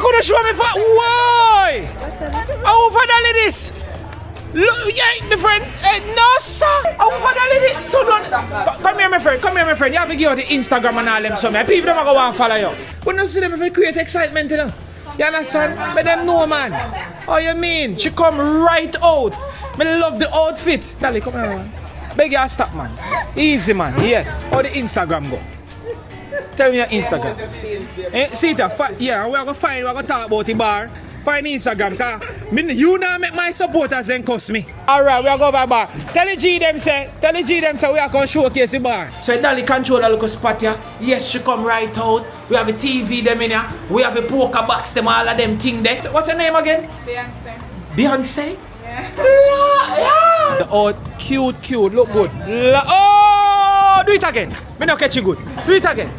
gonna show me for why? How for Dolly this? Look, yeah, my friend. No, sir. How for Dolly this? Come here, my friend. Come here, my friend. You have to give out the Instagram and all them so me. People don't go and follow you. When you see them, if you create excitement, you know. You understand? But them know, man. Oh, you mean? She come right out. Me love the outfit. Dolly, come here, man. Beg you stop, man. Easy, man. Yeah. How the Instagram go? Tell me your Instagram. See that? Yeah, we're going to talk about the bar. Find Instagram, cause you now make my supporters then cuss me. Alright, we'll go by bar. Tell the G them say we are going to showcase the bar. So Dolly control a little spot here. Yes, she come right out. We have a TV them in here. We have a poker box them, all of them thing there. So what's your name again? Beyonce. Beyonce? Yeah. The old cute, look good. Oh, do it again. Me not catch you good. Do it again.